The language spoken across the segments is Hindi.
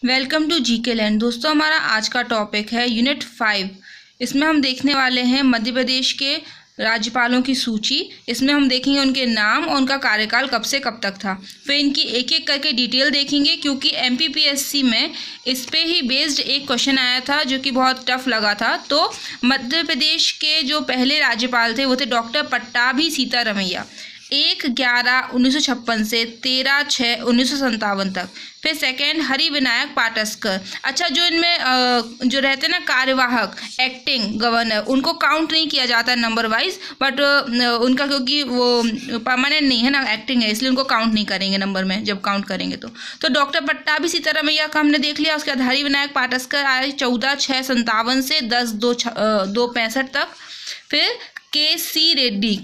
Welcome to GK land. दोस्तों, हमारा आज का टॉपिक है यूनिट 5। इसमें हम देखने वाले हैं मध्य प्रदेश के राज्यपालों की सूची। इसमें हम देखेंगे उनके नाम और उनका कार्यकाल कब से कब तक था। फिर इनकी एक एक करके डिटेल देखेंगे, क्योंकि एमपीपीएससी में इस पे ही बेस्ड एक क्वेश्चन आया था जो कि बहुत टफ लगा था। तो मध्य प्रदेश के जो पहले राज्यपाल थे वो थे डॉक्टर पट्टाभी सीतारमैया, 1/11/1956 से 13/6/1957 तक। फिर सेकेंड हरि विनायक पाटस्कर। अच्छा, जो इनमें जो रहते हैं ना कार्यवाहक, एक्टिंग गवर्नर, उनको काउंट नहीं किया जाता है नंबर वाइज, बट उनका क्योंकि वो परमानेंट नहीं है ना, एक्टिंग है, इसलिए उनको काउंट नहीं करेंगे नंबर में जब काउंट करेंगे। तो डॉक्टर पट्टाभी सीतारमैया का हमने देख लिया। उसके बाद हरि विनायक पाटस्कर आए 14/6/57 से 10/2/65 तक। फिर केसी रेड्डी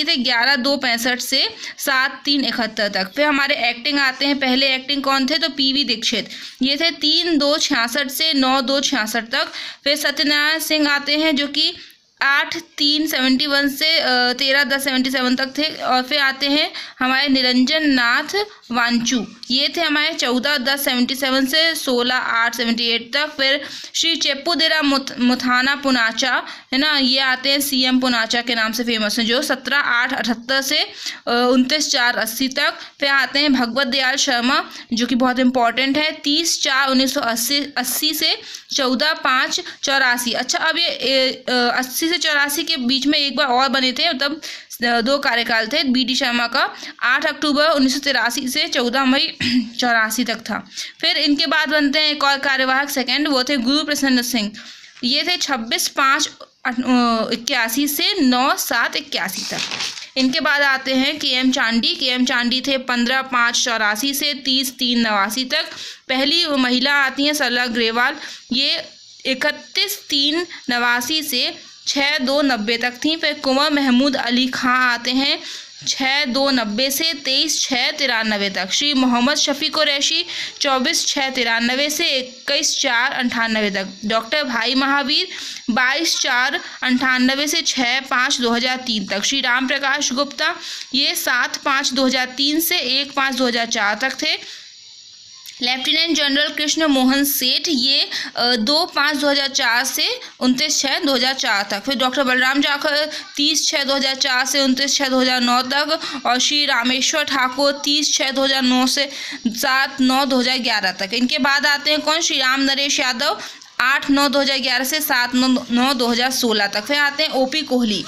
थे 11/2/65 से 7/3/71 तक। फिर हमारे एक्टिंग आते हैं, पहले एक्टिंग कौन थे तो पीवी दीक्षित, ये थे 3/2/66 से 9/2/66 तक। फिर सत्यनारायण सिंह आते हैं जो कि 8/3/71 से 13/10/77 तक थे। और फिर आते हैं हमारे निरंजन नाथ वांचू, ये थे हमारे 14/10/77 से 16/8/78 तक। फिर श्री चेप्पुदेरा मुथाना पुनाचा है ना, ये आते हैं सीएम पुनाचा के नाम से फेमस हैं, जो 17/8/78 से 29/4/80 तक। फिर आते हैं भगवत दयाल शर्मा जो कि बहुत इंपॉर्टेंट है, 30/4/1980 से 14/5/84। अच्छा, अब ये 80 से 84 के बीच में एक बार और बने थे, मतलब 2 कार्यकाल थे बीडी शर्मा का, 8 अक्टूबर 1983 से 14 मई 84 तक था। फिर इनके बाद बनते हैं एक और कार्यवाहक सेकंड, वो थे गुरु प्रसन्न सिंह, ये थे 26/5/81 से 9/7/81 तक। इनके बाद आते हैं केएम चांडी थे 15/5/84 से 30/3/89 तक। पहली महिला आती हैं सरला ग्रेवाल, ये 31/3/89 से 6/2/90 तक थी। फिर कुंवर महमूद अली खां आते हैं 6/2/90 से 23/6/93 तक। श्री मोहम्मद शफी कुरैशी 24/6/93 से 21/4/98 तक। डॉक्टर भाई महावीर 22/4/98 से 6/5/2003 तक। श्री राम प्रकाश गुप्ता, ये 7/5/2003 से 1/5/2004 तक थे। लेफ्टिनेंट जनरल कृष्ण मोहन सेठ, ये 2/5/2004 से 29/6/2004 तक। फिर डॉक्टर बलराम जाखड़ 30/6/2004 से 29/6/2009 तक। और श्री रामेश्वर ठाकुर 30/6/2009 से 7/9/2011 तक। इनके बाद आते हैं कौन, श्री राम नरेश यादव 8/9/2011 से 7/9/2016 तक। फिर आते हैं ओपी कोहली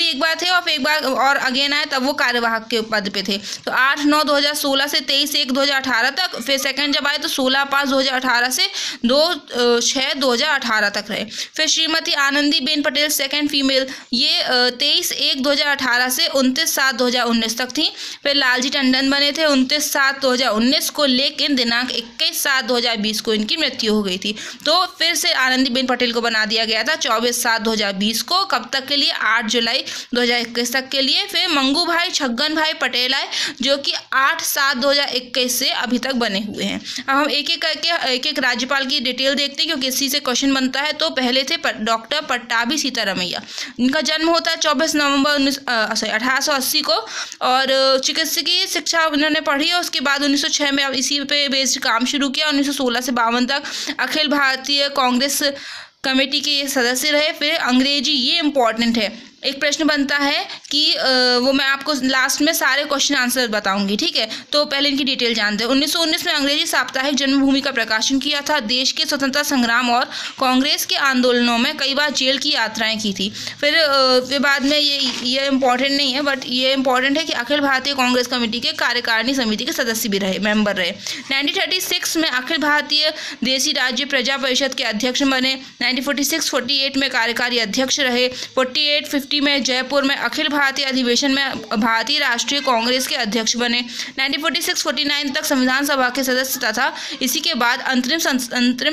एक बार थे और फिर एक बार और अगेन आए, तब वो कार्यवाहक के पद पे थे। तो 8/9/2016 से 23/1/2018 तक। फिर सेकंड जब आए तो 16/5/2018 से 2/6/2018 तक रहे। फिर श्रीमती आनंदीबेन पटेल सेकंड फीमेल, ये 23/1/2018 से 29/7/2019 तक थी। फिर लालजी टंडन बने थे 29/7/2019 को, लेकिन दिनांक 21/7/2020 को इनकी मृत्यु हो गई थी। तो फिर से आनंदीबेन पटेल को बना दिया गया था 24/7/2020 को, कब तक के लिए 8 जुलाई 2021 तक के लिए। फिर मंगू भाई छगन भाई पटेल आए जो कि 8/7/2021 से अभी तक बने हुए हैं। अब हम एक एक करके एक एक राज्यपाल की डिटेल देखते हैं, क्योंकि इसी से क्वेश्चन बनता है। तो पहले थे डॉक्टर पट्टाभी सीतारमैया, इनका जन्म होता है 24 नवंबर 1880 को, और चिकित्सकीय शिक्षा उन्होंने पढ़ी है। उसके बाद 1906 में अब इसी पे बेस्ड काम शुरू किया। 1916 से 52 तक अखिल भारतीय कांग्रेस कमेटी के ये सदस्य रहे। फिर अंग्रेजी, ये इंपॉर्टेंट है, एक प्रश्न बनता है कि वो मैं आपको लास्ट में सारे क्वेश्चन आंसर बताऊंगी, ठीक है। तो पहले इनकी डिटेल जानते हैं। 1919 में अंग्रेजी साप्ताहिक जन्मभूमि का प्रकाशन किया था। देश के स्वतंत्रता संग्राम और कांग्रेस के आंदोलनों में कई बार जेल की यात्राएं की थी। फिर बाद में ये इंपॉर्टेंट नहीं है, बट ये इंपॉर्टेंट है कि अखिल भारतीय कांग्रेस कमेटी के कार्यकारिणी समिति के सदस्य भी रहे, मेंबर रहे। 1936 में अखिल भारतीय देसी राज्य प्रजा परिषद के अध्यक्ष बने। 1946-48 में कार्यकारी अध्यक्ष रहे। 48-50 में जयपुर में अखिल भारतीय अधिवेशन में भारतीय राष्ट्रीय कांग्रेस के अध्यक्ष बने। 1946-49 तक संविधान सभा के सदस्य तथा इसी के बाद अंतरिम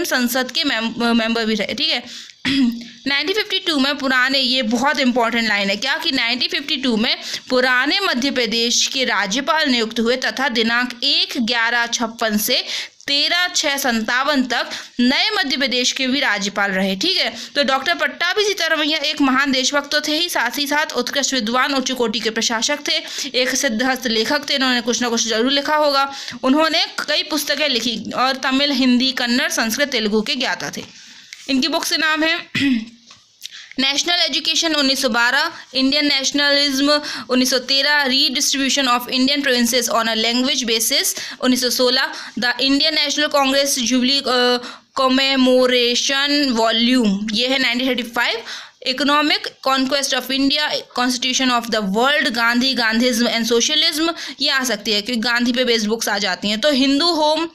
संसद के मेंबर भी रहे, ठीक है। 1952 में पुराने, ये बहुत इंपॉर्टेंट लाइन है क्या, कि 1952 में पुराने मध्य प्रदेश के राज्यपाल नियुक्त हुए तथा दिनांक 1/11/56 से 13/6/57 तक नए मध्य प्रदेश के भी राज्यपाल रहे। ठीक है, तो डॉक्टर पट्टाभी सीतारमैया एक महान देशभक्त तो थे ही, साथ ही साथ उत्कृष्ट विद्वान, उच्च कोटि के प्रशासक थे, एक सिद्धहस्त लेखक थे। इन्होंने कुछ ना कुछ जरूर लिखा होगा। उन्होंने कई पुस्तकें लिखी और तमिल, हिंदी, कन्नड़, संस्कृत, तेलुगु के ज्ञाता थे। इनकी बुक्स के नाम है national education 1912, Indian nationalism 1913, redistribution of Indian provinces on a language basis 1916, the Indian National Congress jubilee commemoration volume, ये है 1935, economic conquest of India, constitution of the world, Gandhi, Gandhism and socialism, ये आ सकती है क्योंकि गांधी पे बेस्ड बुक्स आ जाती हैं। तो Hindu home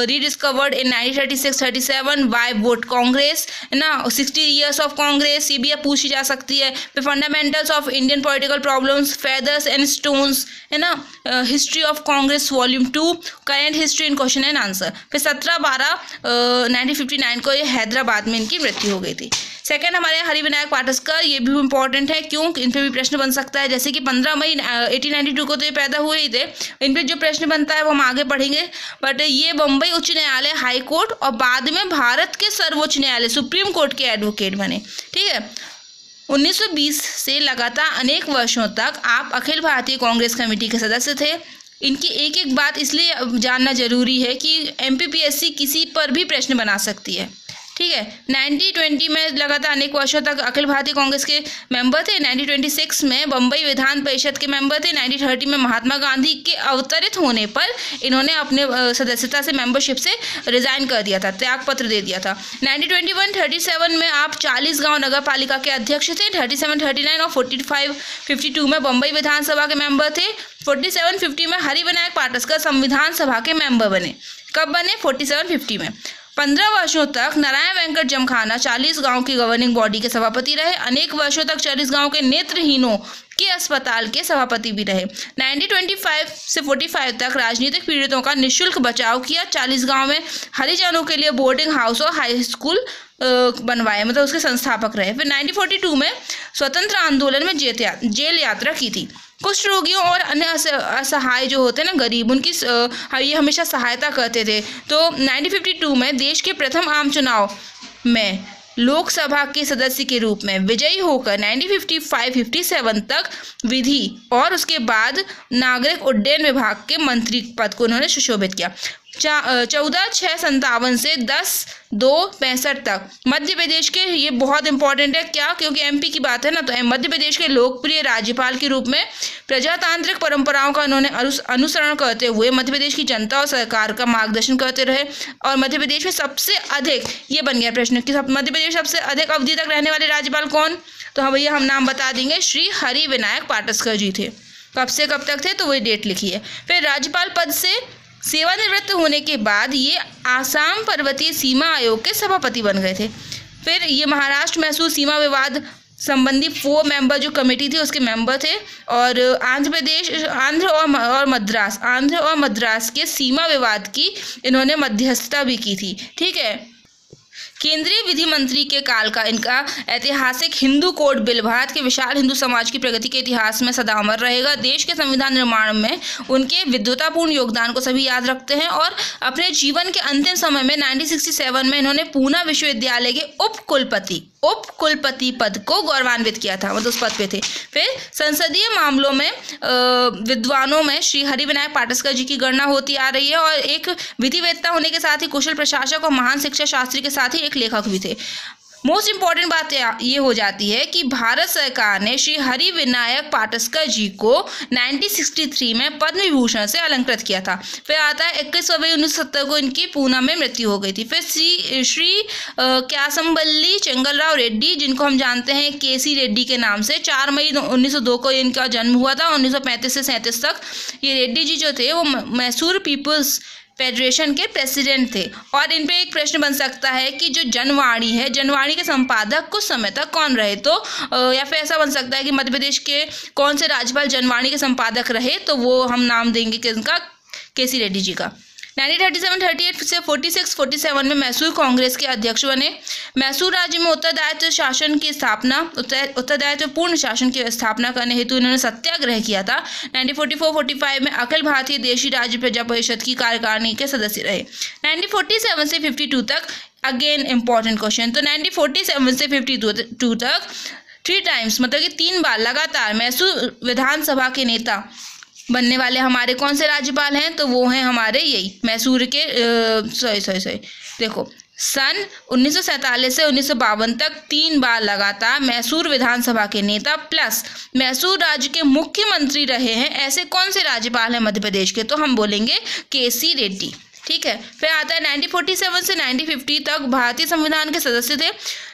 rediscovered in 1936-37, why vote Congress, है ना, 60 years ऑफ कांग्रेस, ये भी अब पूछी जा सकती है। फिर fundamentals of Indian political problems, feathers and stones, है ना, history of Congress volume 2, current history in question and answer. फिर 17/12/1959 को ये हैदराबाद में इनकी मृत्यु हो गई थी। सेकंड हमारे हरिविनायक पाटस्कर, ये भी इंपॉर्टेंट है, क्यों, इन पर भी प्रश्न बन सकता है। जैसे कि 15 मई 1892 को तो ये पैदा हुए ही थे, इन पर जो प्रश्न बनता है वो हम आगे पढ़ेंगे। बट ये बम्बई उच्च न्यायालय, हाई कोर्ट और बाद में भारत के सर्वोच्च न्यायालय सुप्रीम कोर्ट के एडवोकेट बने। ठीक है, 1920 से लगातार अनेक वर्षों तक आप अखिल भारतीय कांग्रेस कमेटी के सदस्य थे। इनकी एक एक बात इसलिए जानना जरूरी है कि MPPSC किसी पर भी प्रश्न बना सकती है। ठीक है, 1920 में लगातार अनेक वर्षों तक अखिल भारतीय कांग्रेस के मेंबर थे। 1926 में बम्बई विधान परिषद के मेंबर थे। 1930 में महात्मा गांधी के अवतरित होने पर इन्होंने अपने सदस्यता से, मेंबरशिप से रिजाइन कर दिया था, त्याग पत्र दे दिया था। 1921-37 में आप 40 गांव नगर पालिका के अध्यक्ष थे। 37-39 और 45-52 में बम्बई विधानसभा के मेंबर थे। 47-50 में हरिविनायक पाटस्कर संविधान सभा के मेंबर बने। कब बने? 47-50 में। 15 वर्षों तक नारायण वेंकट जमखाना 40 गांव की गवर्निंग बॉडी के सभापति रहे। अनेक वर्षों तक 40 गांव के नेत्रहीनों के अस्पताल के सभापति भी रहे। 1925 से 45 तक राजनीतिक पीड़ितों का निःशुल्क बचाव किया। 40 गांव में हरिजनों के लिए बोर्डिंग हाउस और हाई स्कूल बनवाए, मतलब उसके संस्थापक रहे। फिर 1942 में स्वतंत्र आंदोलन में जेल यात्रा की थी। कुष्ठ रोगियों और अन्य असहाय जो होते हैं ना, गरीब, उनकी ये हमेशा सहायता करते थे। तो 1952 में देश के प्रथम आम चुनाव में लोकसभा के सदस्य के रूप में विजयी होकर 1955-57 तक विधि और उसके बाद नागरिक उड्डयन विभाग के मंत्री पद को उन्होंने सुशोभित किया। 14/6/57 से 10/2/65 तक मध्य प्रदेश के, ये बहुत इंपॉर्टेंट है क्या, क्योंकि MP की बात है ना, तो मध्य प्रदेश के लोकप्रिय राज्यपाल के रूप में प्रजातांत्रिक परंपराओं का उन्होंने अनुसरण करते हुए मध्य प्रदेश की जनता और सरकार का मार्गदर्शन करते रहे। और मध्य प्रदेश में सबसे अधिक, ये बन गया प्रश्न कि मध्य प्रदेश सबसे अधिक अवधि तक रहने वाले राज्यपाल कौन, तो हाँ भैया हम नाम बता देंगे, श्री हरिविनायक पाटस्कर जी थे। कब से कब तक थे, तो वही डेट लिखी है। फिर राज्यपाल पद से सेवानिवृत्त होने के बाद ये आसाम पर्वतीय सीमा आयोग के सभापति बन गए थे। फिर ये महाराष्ट्र मैसूर सीमा विवाद संबंधी 4 मेंबर जो कमेटी थी उसके मेंबर थे। और आंध्र और मद्रास के सीमा विवाद की इन्होंने मध्यस्थता भी की थी। ठीक है, केंद्रीय विधि मंत्री के काल का इनका ऐतिहासिक हिंदू कोड बिल भारत के विशाल हिंदू समाज की प्रगति के इतिहास में सदा अमर रहेगा। देश के संविधान निर्माण में उनके विद्वतापूर्ण योगदान को सभी याद रखते हैं। और अपने जीवन के अंतिम समय में 1967 में इन्होंने पूना विश्वविद्यालय के उप कुलपति पद को गौरवान्वित किया था, मतलब उस पद पे थे। फिर संसदीय मामलों में विद्वानों में श्री हरिविनायक पाटस्कर जी की गणना होती आ रही है। और एक विधिवेत्ता होने के साथ ही कुशल प्रशासक और महान शिक्षा शास्त्री के साथ ही एक लेखक भी थे। मोस्ट इंपॉर्टेंट बात ये हो जाती है कि भारत सरकार ने श्री हरिविनायक पाटस्कर जी को 1963 में पद्म विभूषण से अलंकृत किया था। फिर आता है 21 फरवरी 1970 को इनकी पूना में मृत्यु हो गई थी। फिर श्री क्यासंबल्ली चेंगलराव रेड्डी, जिनको हम जानते हैं KC रेड्डी के नाम से, 4 मई 1902 को इनका जन्म हुआ था। 1935 से 37 तक ये रेड्डी जी जो थे वो मैसूर पीपल्स फेडरेशन के प्रेसिडेंट थे। और इन पे एक प्रश्न बन सकता है कि जो जनवाणी है, जनवाणी के संपादक कुछ समय तक कौन रहे, तो या फिर ऐसा बन सकता है कि मध्य प्रदेश के कौन से राज्यपाल जनवाणी के संपादक रहे, तो वो हम नाम देंगे कि इनका KC रेड्डी जी का। 1937-38 से 46-47 में मैसूर कांग्रेस के अध्यक्ष बने। मैसूर राज्य में उत्तरदायित्व शासन की स्थापना उत्तरदायित्व पूर्ण शासन की स्थापना करने हेतु इन्होंने सत्याग्रह किया था। 1944-45 में अखिल भारतीय देशी राज्य प्रजा परिषद की कार्यकारिणी के सदस्य रहे। 1947 से 52 तक अगेन इंपॉर्टेंट क्वेश्चन, तो 1947 से 52 तक 3 टाइम्स मतलब कि 3 बार लगातार मैसूर विधानसभा के नेता बनने वाले हमारे कौन से राज्यपाल हैं, तो वो हैं हमारे यही मैसूर के देखो सन 1947 से 1952 तक 3 बार लगातार मैसूर विधानसभा के नेता प्लस मैसूर राज्य के मुख्यमंत्री रहे हैं। ऐसे कौन से राज्यपाल हैं मध्य प्रदेश के, तो हम बोलेंगे केसी रेड्डी। ठीक है, फिर आता है 1947 से 1950 तक भारतीय संविधान के सदस्य थे।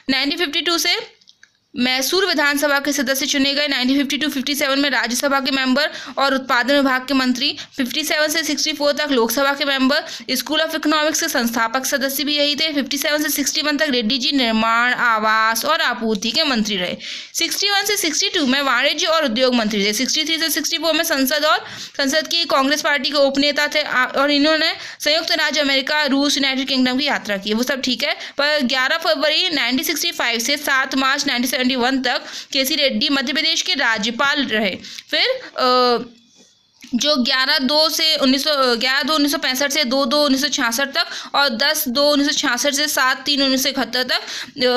1952 से मैसूर विधानसभा के सदस्य चुने गए। 1952-57 में राज्यसभा के मेंबर और उत्पादन विभाग के मंत्री। 57 से 64 तक लोकसभा के मेंबर, स्कूल ऑफ इकोनॉमिक्स के संस्थापक सदस्य भी यही थे। 57 से 61 तक रेड्डी जी निर्माण, आवास और आपूर्ति के मंत्री रहे। 61 से 62 में वाणिज्य और उद्योग मंत्री थे। 63 से 64 में संसद की कांग्रेस पार्टी के उपनेता थे और इन्होंने संयुक्त राज्य अमेरिका, रूस, यूनाइटेड किंगडम की यात्रा की। वो सब ठीक है, पर 11 फरवरी 1965 से 7 मार्च 1971 तक केसी रेड्डी मध्य प्रदेश के राज्यपाल रहे। फिर जो 11/2 से 1965 से 2/2/1966 तक और 10/2/1966 से 7/3/1971 तक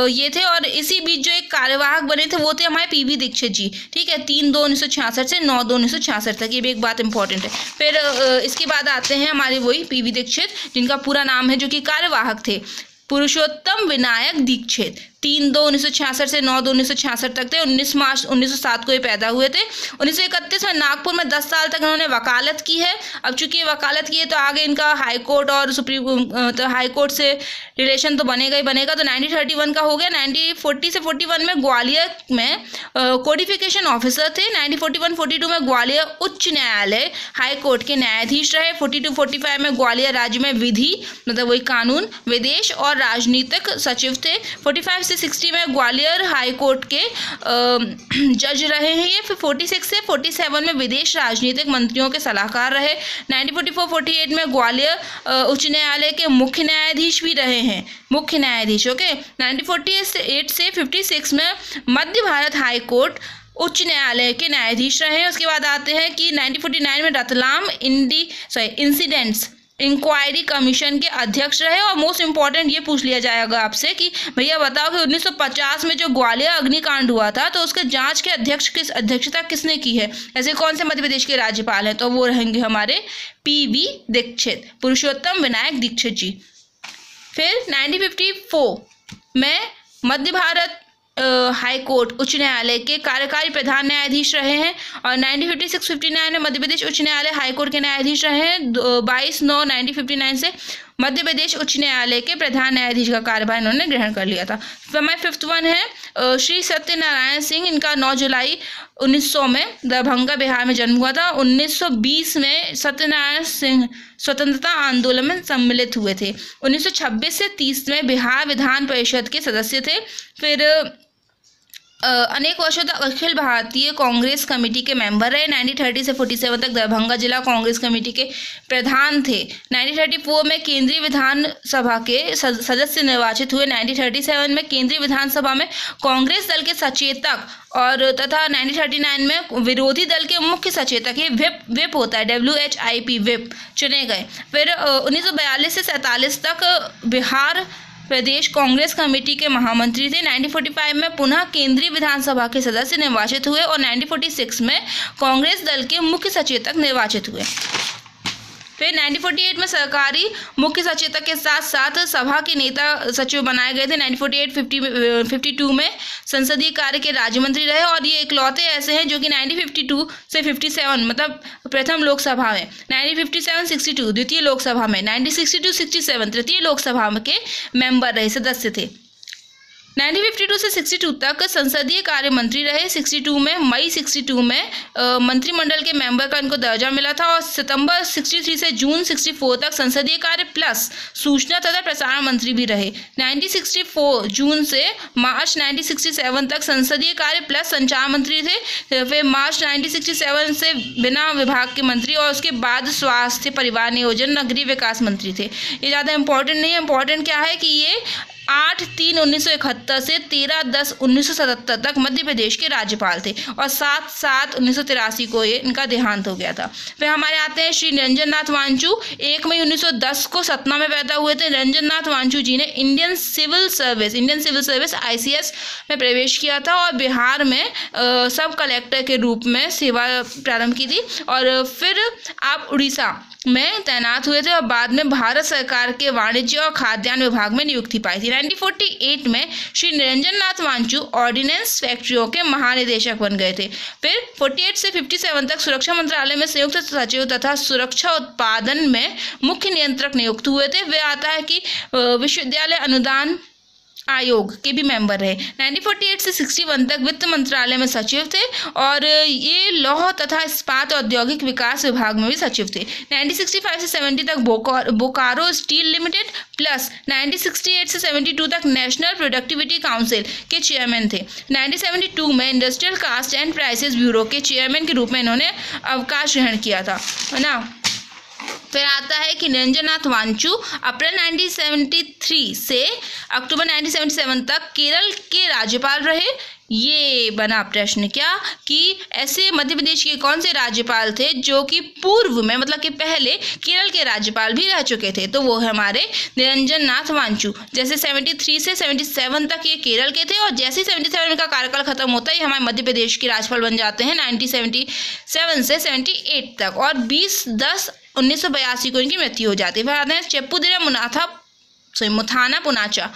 ये थे। और इसी बीच जो एक कार्यवाहक बने थे वो थे हमारे पीवी दीक्षित जी। ठीक है, 3/2/1966 से 9/2/1966 तक, ये भी एक बात इंपॉर्टेंट है। फिर इसके बाद आते हैं हमारे वही पीवी दीक्षित, जिनका पूरा नाम है, जो कि कार्यवाहक थे पुरुषोत्तम विनायक दीक्षित। 3/2/1966 से 9/2/1966 तक थे। 19 मार्च 1907 को ये पैदा हुए थे। 1931 में नागपुर में 10 साल तक इन्होंने वकालत की है। अब चूंकि वकालत की है तो आगे इनका हाई कोर्ट और तो हाई कोर्ट से रिलेशन तो बनेगा ही बनेगा। तो 1931 का हो गया। 1940 से 41 में ग्वालियर में कोडिफिकेशन ऑफिसर थे। 1941-42 में ग्वालियर उच्च न्यायालय हाई कोर्ट के न्यायाधीश रहे। 42-45 में ग्वालियर राज्य में विधि मतलब वही कानून, विदेश और राजनीतिक सचिव थे। 45 से 60 में ग्वालियर हाई कोर्ट के जज रहे हैं ये। फिर 46 से 47 में विदेश राजनीतिक मंत्रियों के सलाहकार रहे। 1944-48 में ग्वालियर उच्च न्यायालय के मुख्य न्यायाधीश भी रहे हैं, मुख्य न्यायाधीश। ओके, 1948 से 56 में मध्य भारत हाई कोर्ट उच्च न्यायालय के न्यायाधीश रहे हैं। उसके बाद आते हैं कि 1949 में रतलाम इंसिडेंट्स इंक्वायरी कमीशन के अध्यक्ष रहे। और मोस्ट इंपॉर्टेंट ये पूछ लिया जाएगा आपसे कि भैया बताओ कि 1950 में जो ग्वालियर अग्निकांड हुआ था तो उसके जांच के अध्यक्षता किसने की है। ऐसे कौन से मध्य प्रदेश के राज्यपाल हैं, तो वो रहेंगे हमारे पीवी दीक्षित, पुरुषोत्तम विनायक दीक्षित जी। फिर 1954 में मध्य भारत हाई कोर्ट उच्च न्यायालय के कार्यकारी प्रधान न्यायाधीश रहे हैं। और 1956-59 में मध्य प्रदेश उच्च न्यायालय हाई कोर्ट के न्यायाधीश रहे हैं। 22/9/1959 से मध्य प्रदेश उच्च न्यायालय के प्रधान न्यायाधीश का कार्यभार इन्होंने ग्रहण कर लिया था। फिर हमारे 5th वन है श्री सत्यनारायण सिंह। इनका 9 जुलाई 1900 में दरभंगा बिहार में जन्म हुआ था। 1920 में सत्यनारायण सिंह स्वतंत्रता आंदोलन में सम्मिलित हुए थे। 1926 से 30 में बिहार विधान परिषद के सदस्य थे। फिर अनेक वर्षों तक अखिल भारतीय कांग्रेस कमेटी के मेंबर रहे। 1930 से 47 तक दरभंगा जिला कांग्रेस कमेटी के प्रधान थे। 1934 में केंद्रीय विधानसभा के सदस्य निर्वाचित हुए। 1937 में केंद्रीय विधानसभा में कांग्रेस दल के सचेतक और तथा 1939 में विरोधी दल के मुख्य सचेतक, ये विप होता है WHIP विप, चुने गए। फिर 1942 से 47 तक बिहार प्रदेश कांग्रेस कमेटी के महामंत्री थे। 1945 में पुनः केंद्रीय विधानसभा के सदस्य निर्वाचित हुए और 1946 में कांग्रेस दल के मुख्य सचेतक निर्वाचित हुए। फिर 1948 में सरकारी मुख्य सचेतक के साथ साथ सभा के नेता सचिव बनाए गए थे। 1948-52 में संसदीय कार्य के राज्य मंत्री रहे और ये इकलौते ऐसे हैं जो कि 1952 से 57 मतलब प्रथम लोकसभा में, 1957-62 द्वितीय लोकसभा में, 1962-67 तृतीय लोकसभा के मेंबर रहे, सदस्य थे। 1952 से 62 तक संसदीय कार्य मंत्री रहे। 62 में मई 62 में मंत्रिमंडल के मेंबर का इनको दर्जा मिला था और सितंबर 63 से जून 64 तक संसदीय कार्य प्लस सूचना तथा प्रसारण मंत्री भी रहे। 1964 जून से मार्च 1967 तक संसदीय कार्य प्लस संचार मंत्री थे। फिर मार्च 1967 से बिना विभाग के मंत्री और उसके बाद स्वास्थ्य परिवार नियोजन नगरीय विकास मंत्री थे। ये ज़्यादा इंपॉर्टेंट नहीं है। इंपॉर्टेंट क्या है कि ये 8/3/1971 से 13/10/1977 तक मध्य प्रदेश के राज्यपाल थे और 7/7/1983 को ये इनका देहांत हो गया था। फिर हमारे आते हैं श्री निरंजन नाथ वांचू। 1 मई 1910 को सतना में पैदा हुए थे। निरंजन नाथ वांचू जी ने इंडियन सिविल सर्विस ICS में प्रवेश किया था और बिहार में सब कलेक्टर के रूप में सेवा प्रारंभ की थी और फिर आप उड़ीसा में तैनात हुए थे और बाद में भारत सरकार के वाणिज्य और खाद्यान्न विभाग में नियुक्ति पाई थी। 1948 में श्री निरंजन नाथ वांचू ऑर्डिनेंस फैक्ट्रियों के महानिदेशक बन गए थे। फिर 48 से 57 तक सुरक्षा मंत्रालय में संयुक्त सचिव तथा सुरक्षा उत्पादन में मुख्य नियंत्रक नियुक्त हुए थे। वे आता है कि विश्वविद्यालय अनुदान आयोग के भी मेंबर रहे। 1948 से 61 तक वित्त मंत्रालय में सचिव थे और ये लौह तथा इस्पात औद्योगिक विकास विभाग में भी सचिव थे। 1965 से 70 तक बोकारो स्टील लिमिटेड प्लस 1968 से 72 तक नेशनल प्रोडक्टिविटी काउंसिल के चेयरमैन थे। 1972 में Industrial Cost and Prices Bureau के चेयरमैन के रूप में इन्होंने अवकाश ग्रहण किया था, है ना। फिर आता है कि निरंजन नाथ वांचू अप्रैल 1973 से अक्टूबर 1977 तक केरल के राज्यपाल रहे। ये बना प्रश्न क्या कि ऐसे मध्य प्रदेश के कौन से राज्यपाल थे जो कि पूर्व में मतलब कि पहले केरल के राज्यपाल भी रह चुके थे, तो वो है हमारे निरंजन नाथ वांचू। जैसे 73 से 77 तक ये केरल के थे और जैसे 77 का कार्यकाल खत्म होता है ये हमारे मध्य प्रदेश के राज्यपाल बन जाते हैं 1977 से 78 तक और 20/10/1982 को इनकी मृत्यु हो जाती है। फिर आते हैं चेप्पुदिरा मुथाना पुनाचा।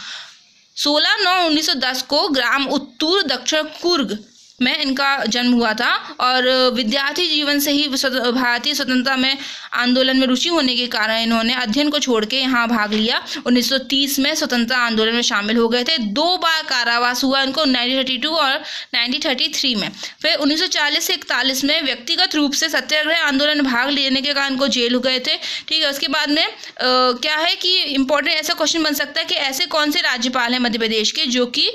16/9/1910 को ग्राम उत्तूर दक्षिण कुर्ग में इनका जन्म हुआ था और विद्यार्थी जीवन से ही भारतीय स्वतंत्रता में आंदोलन में रुचि होने के कारण इन्होंने अध्ययन को छोड़ के यहाँ भाग लिया। 1930 में स्वतंत्रता आंदोलन में शामिल हो गए थे। 2 बार कारावास हुआ इनको 1932 और 1933 में। फिर 1940 से 41 में व्यक्तिगत रूप से सत्याग्रह आंदोलन में भाग लेने के कारण इनको जेल हो गए थे। ठीक है, उसके बाद में क्या है कि इंपॉर्टेंट ऐसा क्वेश्चन बन सकता है कि ऐसे कौन से राज्यपाल हैं मध्य प्रदेश के जो कि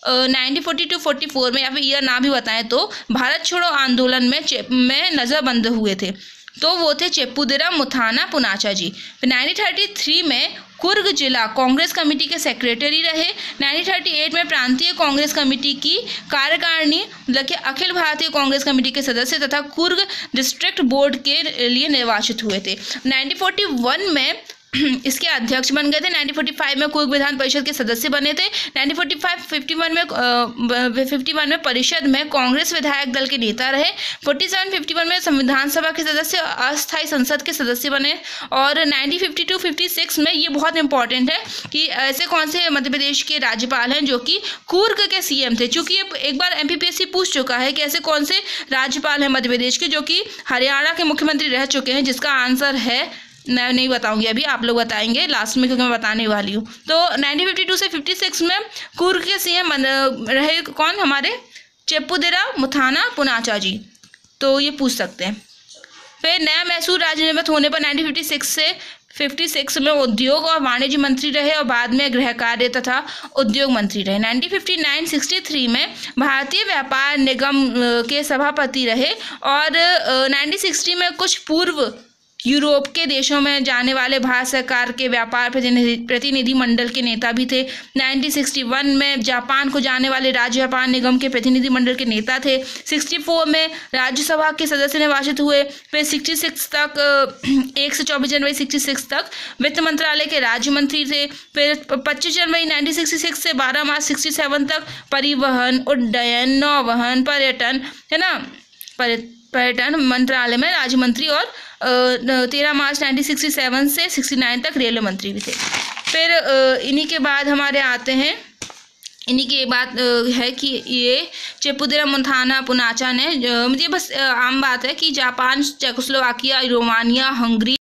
1942-44 में या फिर ईयर ना भी बताएं तो भारत छोड़ो आंदोलन में नजरबंद हुए थे, तो वो थे चेप्पुदिरा मुथाना पुनाचा जी। फिर 1933 में कुर्ग जिला कांग्रेस कमेटी के सेक्रेटरी रहे। 1938 में प्रांतीय कांग्रेस कमेटी की कार्यकारिणी मतलब कि अखिल भारतीय कांग्रेस कमेटी के सदस्य तथा कुर्ग डिस्ट्रिक्ट बोर्ड के लिए निर्वाचित हुए थे। 1941 में इसके अध्यक्ष बन गए थे। 1945 में कुर्ग विधान परिषद के सदस्य बने थे। 1951 में परिषद में कांग्रेस विधायक दल के नेता रहे। 47-51 में संविधान सभा के सदस्य अस्थायी संसद के सदस्य बने और 1952-56 में ये बहुत इंपॉर्टेंट है कि ऐसे कौन से मध्य प्रदेश के राज्यपाल हैं जो कि कुर्ग के CM थे। चूंकि एक बार MPPSC पूछ चुका है कि ऐसे कौन से राज्यपाल हैं मध्य प्रदेश के जो कि हरियाणा के मुख्यमंत्री रह चुके हैं, जिसका आंसर है मैं नहीं बताऊंगी, अभी आप लोग बताएंगे लास्ट में क्योंकि मैं बताने वाली हूँ। तो 1952 से 56 में कुर्ग के CM रहे कौन, हमारे चेप्पुदिरा मुथाना पुनाचा जी, तो ये पूछ सकते हैं। फिर नया मैसूर राज्य निर्मित होने पर 1956 से 56 में उद्योग और वाणिज्य मंत्री रहे और बाद में गृह कार्य तथा उद्योग मंत्री रहे। 1959-63 में भारतीय व्यापार निगम के सभापति रहे और 1960 में कुछ पूर्व यूरोप के देशों में जाने वाले भारत सरकार के व्यापार प्रतिनिधि मंडल के नेता भी थे। 1961 में जापान को जाने वाले राज्य व्यापार निगम के प्रतिनिधि मंडल के नेता थे। 64 में राज्यसभा के सदस्य निर्वाचित हुए। फिर 66 तक 1 से 24 जनवरी 66 तक वित्त मंत्रालय के राज्य मंत्री थे। फिर 25 जनवरी 1966 से 12 मार्च 67 तक परिवहन, उड्डयन, नौवहन, पर्यटन, है ना, पर्यटन मंत्रालय में राज्य मंत्री और 13 मार्च 1967 से 69 तक रेलवे मंत्री भी थे। फिर इन्हीं के बाद हमारे आते हैं, इन्हीं की बात है कि ये चेप्पुदिरा मुथाना पुनाचा ने मुझे बस आम बात है कि जापान, चेकोस्लोवाकिया, रोमानिया, हंगरी